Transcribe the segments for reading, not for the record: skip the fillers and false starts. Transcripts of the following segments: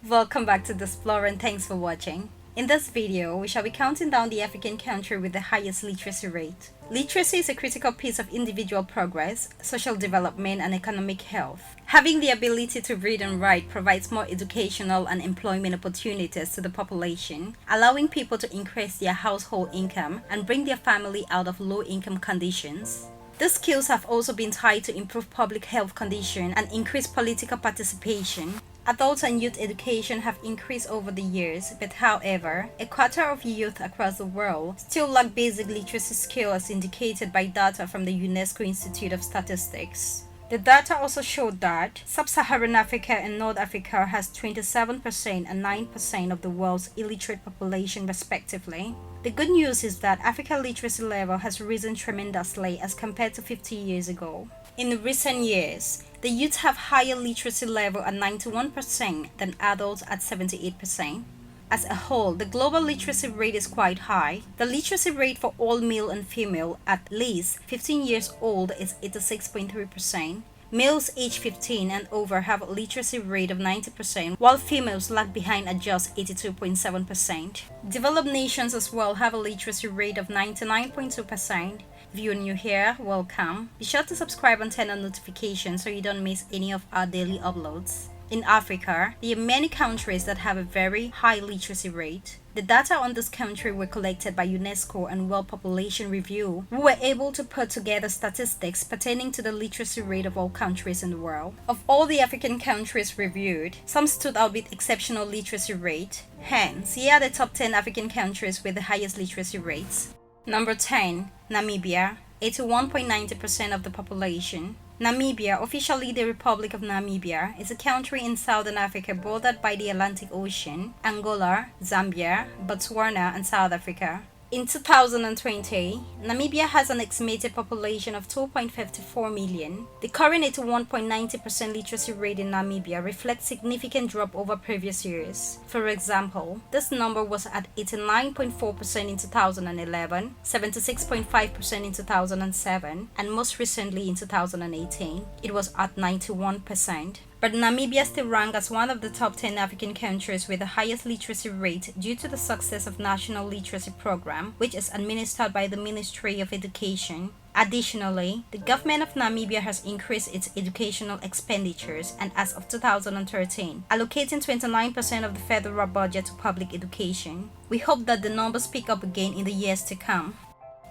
Welcome back to The Explorer and thanks for watching. In this video, we shall be counting down the African country with the highest literacy rate. Literacy is a critical piece of individual progress, social development, and economic health. Having the ability to read and write provides more educational and employment opportunities to the population, allowing people to increase their household income and bring their family out of low-income conditions. These skills have also been tied to improve public health conditions and increase political participation. Adult and youth education have increased over the years, but however, a quarter of youth across the world still lack basic literacy skills as indicated by data from the UNESCO Institute of Statistics. The data also showed that Sub-Saharan Africa and North Africa has 27% and 9% of the world's illiterate population respectively. The good news is that Africa's literacy level has risen tremendously as compared to 50 years ago. In recent years, the youth have higher literacy level at 91% than adults at 78%. As a whole, the global literacy rate is quite high. The literacy rate for all male and female at least 15 years old is 86.3%. Males aged 15 and over have a literacy rate of 90%, while females lag behind at just 82.7%. Developed nations as well have a literacy rate of 99.2%. If you're new here, welcome. Be sure to subscribe and turn on notifications so you don't miss any of our daily uploads. In Africa, there are many countries that have a very high literacy rate. The data on this country were collected by UNESCO and World Population Review, who were able to put together statistics pertaining to the literacy rate of all countries in the world. Of all the African countries reviewed, some stood out with exceptional literacy rate. Hence, here are the top 10 African countries with the highest literacy rates. Number 10. Namibia, 81.90% of the population. Namibia, officially the Republic of Namibia, is a country in southern Africa bordered by the Atlantic Ocean, Angola, Zambia, Botswana, and South Africa. In 2020, Namibia has an estimated population of 2.54 million. The current 81.90% literacy rate in Namibia reflects significant drop over previous years. For example, this number was at 89.4% in 2011, 76.5% in 2007, and most recently in 2018, it was at 91%. But Namibia still ranks as one of the top 10 African countries with the highest literacy rate due to the success of National Literacy Program, which is administered by the Ministry of Education. Additionally, the government of Namibia has increased its educational expenditures and as of 2013, allocating 29% of the federal budget to public education. We hope that the numbers pick up again in the years to come.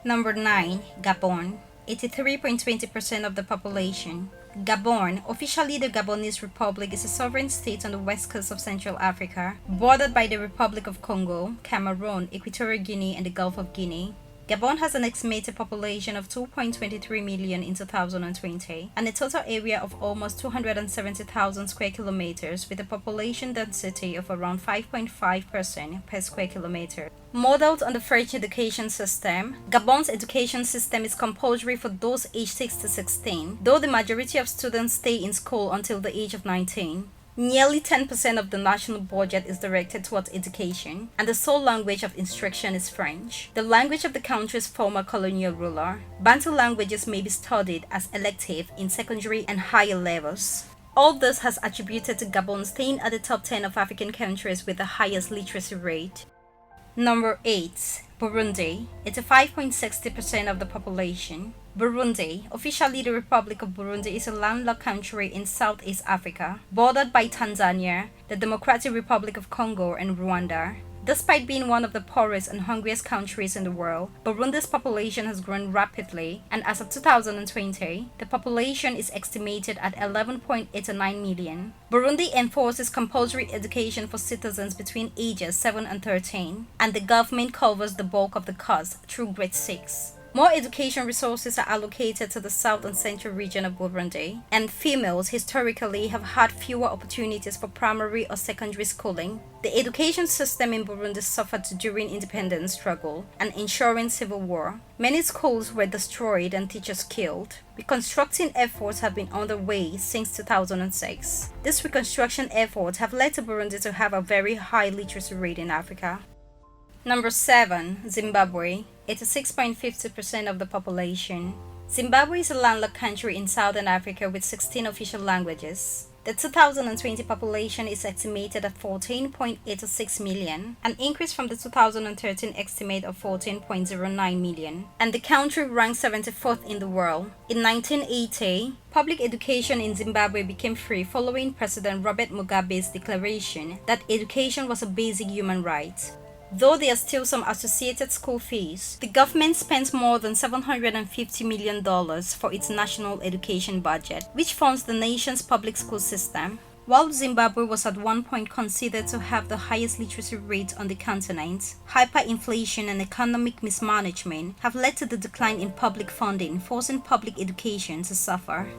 Number 9. Gabon, 83.20% of the population. Gabon, officially the Gabonese Republic, is a sovereign state on the west coast of Central Africa, bordered by the Republic of Congo, Cameroon, Equatorial Guinea, and the Gulf of Guinea. Gabon has an estimated population of 2.23 million in 2020 and a total area of almost 270,000 square kilometers with a population density of around 5.5 person per square kilometer. Modeled on the French education system, Gabon's education system is compulsory for those aged 6 to 16, though the majority of students stay in school until the age of 19. Nearly 10% of the national budget is directed towards education, and the sole language of instruction is French, the language of the country's former colonial ruler. Bantu languages may be studied as elective in secondary and higher levels. All this has attributed to Gabon staying at the top 10 of African countries with the highest literacy rate. Number 8. Burundi, 85.60% of the population. Burundi, officially the Republic of Burundi, is a landlocked country in Southeast Africa, bordered by Tanzania, the Democratic Republic of Congo, and Rwanda. Despite being one of the poorest and hungriest countries in the world, Burundi's population has grown rapidly, and as of 2020, the population is estimated at 11.89 million. Burundi enforces compulsory education for citizens between ages 7 and 13, and the government covers the bulk of the cost through grade 6. More education resources are allocated to the south and central region of Burundi, and females historically have had fewer opportunities for primary or secondary schooling. The education system in Burundi suffered during independence struggle and ensuing civil war. Many schools were destroyed and teachers killed. Reconstructing efforts have been underway since 2006. These reconstruction efforts have led to Burundi to have a very high literacy rate in Africa. Number 7. Zimbabwe, 86.50% of the population. Zimbabwe is a landlocked country in southern Africa with 16 official languages. The 2020 population is estimated at 14.86 million, an increase from the 2013 estimate of 14.09 million, and the country ranks 74th in the world. In 1980, public education in Zimbabwe became free following President Robert Mugabe's declaration that education was a basic human right. Though there are still some associated school fees, the government spends more than $750 million for its national education budget, which funds the nation's public school system. While Zimbabwe was at one point considered to have the highest literacy rate on the continent, hyperinflation and economic mismanagement have led to the decline in public funding, forcing public education to suffer.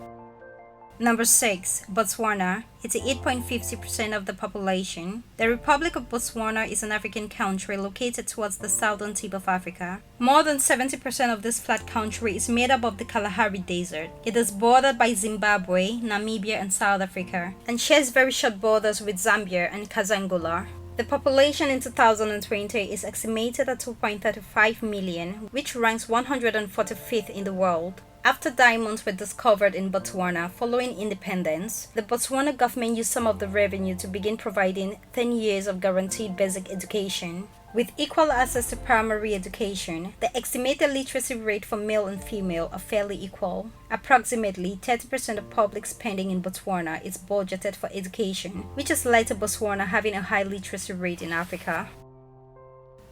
Number 6. Botswana. It's 8.50% of the population. The Republic of Botswana is an African country located towards the southern tip of Africa. More than 70% of this flat country is made up of the Kalahari Desert. It is bordered by Zimbabwe, Namibia, and South Africa, and shares very short borders with Zambia and Angola. The population in 2020 is estimated at 2.35 million, which ranks 145th in the world. After diamonds were discovered in Botswana following independence, the Botswana government used some of the revenue to begin providing 10 years of guaranteed basic education. With equal access to primary education, the estimated literacy rate for male and female are fairly equal. Approximately 30% of public spending in Botswana is budgeted for education, which has led to Botswana having a high literacy rate in Africa.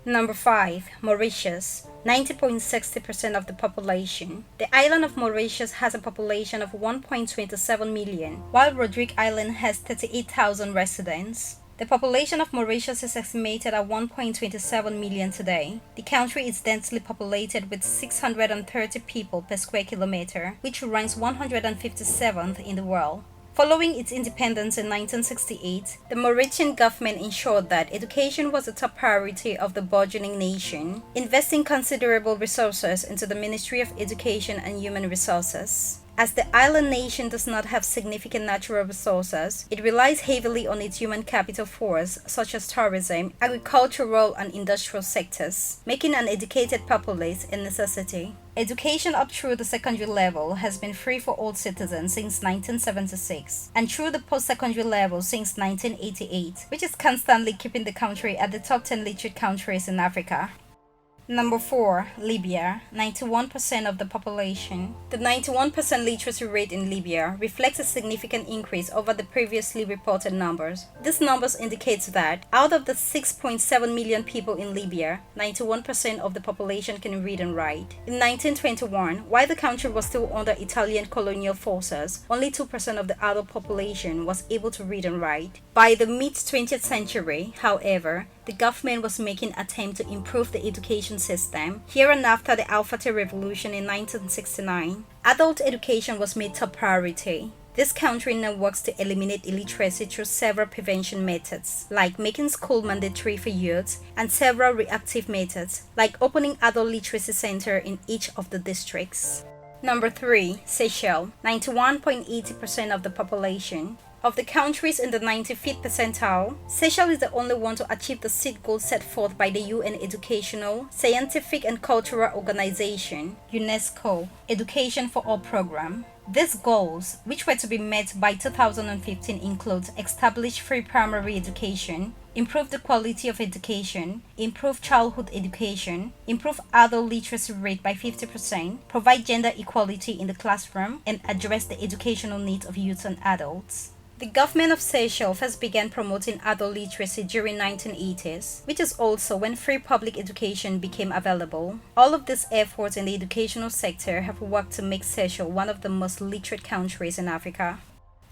Number 5. Mauritius. 90.60% of the population. The island of Mauritius has a population of 1.27 million, while Rodrigue Island has 38,000 residents. The population of Mauritius is estimated at 1.27 million today. The country is densely populated with 630 people per square kilometer, which ranks 157th in the world. Following its independence in 1968, the Mauritian government ensured that education was a top priority of the burgeoning nation, investing considerable resources into the Ministry of Education and Human Resources. As the island nation does not have significant natural resources, it relies heavily on its human capital force, such as tourism, agricultural, and industrial sectors, making an educated populace a necessity. Education up through the secondary level has been free for all citizens since 1976, and through the post-secondary level since 1988, which is constantly keeping the country at the top 10 literate countries in Africa. Number 4. Libya. 91% of the population. The 91% literacy rate in Libya reflects a significant increase over the previously reported numbers. These numbers indicate that out of the 6.7 million people in Libya, 91% of the population can read and write. In 1921, while the country was still under Italian colonial forces, only 2% of the adult population was able to read and write. By the mid-20th century, however, the government was making attempts to improve the education system. Here and after the Alpha Revolution in 1969, adult education was made top priority. This country now works to eliminate illiteracy through several prevention methods, like making school mandatory for youth, and several reactive methods, like opening adult literacy center in each of the districts. Number 3. Seychelles. 91.80% of the population. Of the countries in the 95th percentile, Seychelles is the only one to achieve the seed goal set forth by the UN Educational, Scientific and Cultural Organization, UNESCO, Education for All program. These goals, which were to be met by 2015, include establish free primary education, improve the quality of education, improve childhood education, improve adult literacy rate by 50%, provide gender equality in the classroom, and address the educational needs of youth and adults. The government of Seychelles first began promoting adult literacy during 1980s, which is also when free public education became available. All of these efforts in the educational sector have worked to make Seychelles one of the most literate countries in Africa.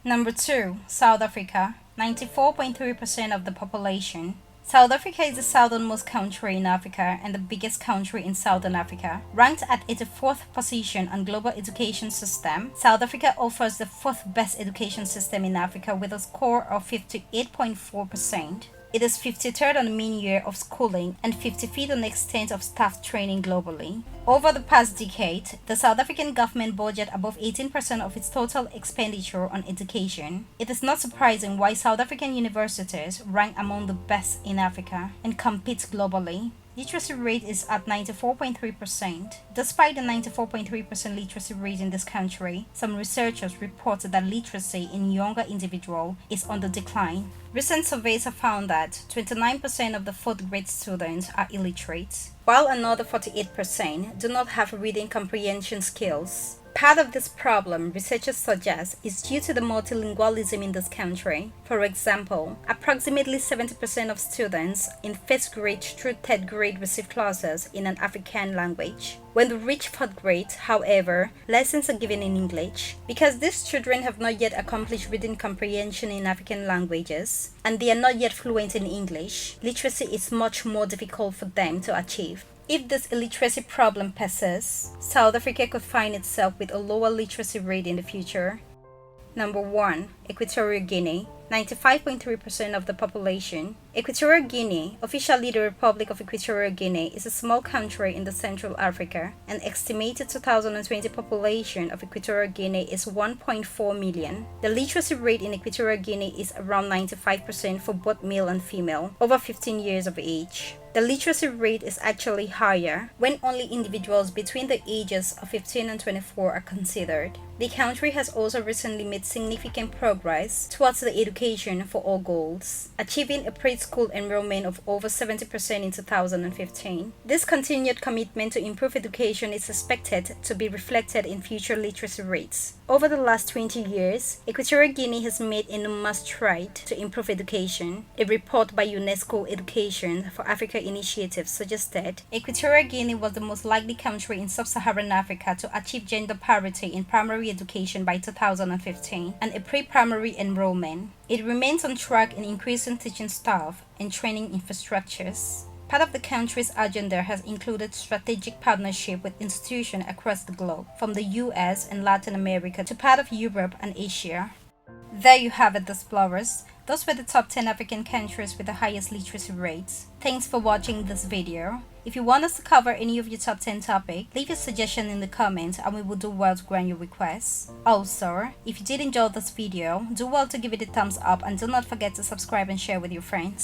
Number 2. South Africa. 94.3% of the population. South Africa is the southernmost country in Africa and the biggest country in Southern Africa. Ranked at 84th position on global education system, South Africa offers the 4th best education system in Africa with a score of 58.4%. It is 53rd on the mean year of schooling and 55th on the extent of staff training globally. Over the past decade, the South African government budget above 18% of its total expenditure on education. It is not surprising why South African universities rank among the best in Africa and compete globally. Literacy rate is at 94.3%. Despite the 94.3% literacy rate in this country, some researchers report that literacy in younger individuals is on the decline. Recent surveys have found that 29% of the fourth grade students are illiterate, while another 48% do not have reading comprehension skills. Part of this problem, researchers suggest, is due to the multilingualism in this country. For example, approximately 70% of students in first grade through third grade receive classes in an African language. When they reach fourth grade, however, lessons are given in English. Because these children have not yet accomplished reading comprehension in African languages, and they are not yet fluent in English, literacy is much more difficult for them to achieve. If this illiteracy problem persists, South Africa could find itself with a lower literacy rate in the future. Number 1. Equatorial Guinea, 95.3% of the population. Equatorial Guinea, officially the Republic of Equatorial Guinea, is a small country in the Central Africa. An estimated 2020 population of Equatorial Guinea is 1.4 million. The literacy rate in Equatorial Guinea is around 95% for both male and female, over 15 years of age. The literacy rate is actually higher when only individuals between the ages of 15 and 24 are considered. The country has also recently made significant progress towards the education for all goals, achieving a preschool enrollment of over 70% in 2015. This continued commitment to improve education is expected to be reflected in future literacy rates. Over the last 20 years, Equatorial Guinea has made enormous strides to improve education. A report by UNESCO Education for Africa initiative suggested Equatorial Guinea was the most likely country in sub-Saharan Africa to achieve gender parity in primary education by 2015 and a pre-primary enrollment. It remains on track in increasing teaching staff and training infrastructures. Part of the country's agenda has included strategic partnership with institutions across the globe, from the US and Latin America to part of Europe and Asia. There you have it, explorers. Those were the top 10 African countries with the highest literacy rates. Thanks for watching this video. If you want us to cover any of your top 10 topics, leave your suggestion in the comments and we will do well to grant your requests. Also, if you did enjoy this video, do well to give it a thumbs up and do not forget to subscribe and share with your friends.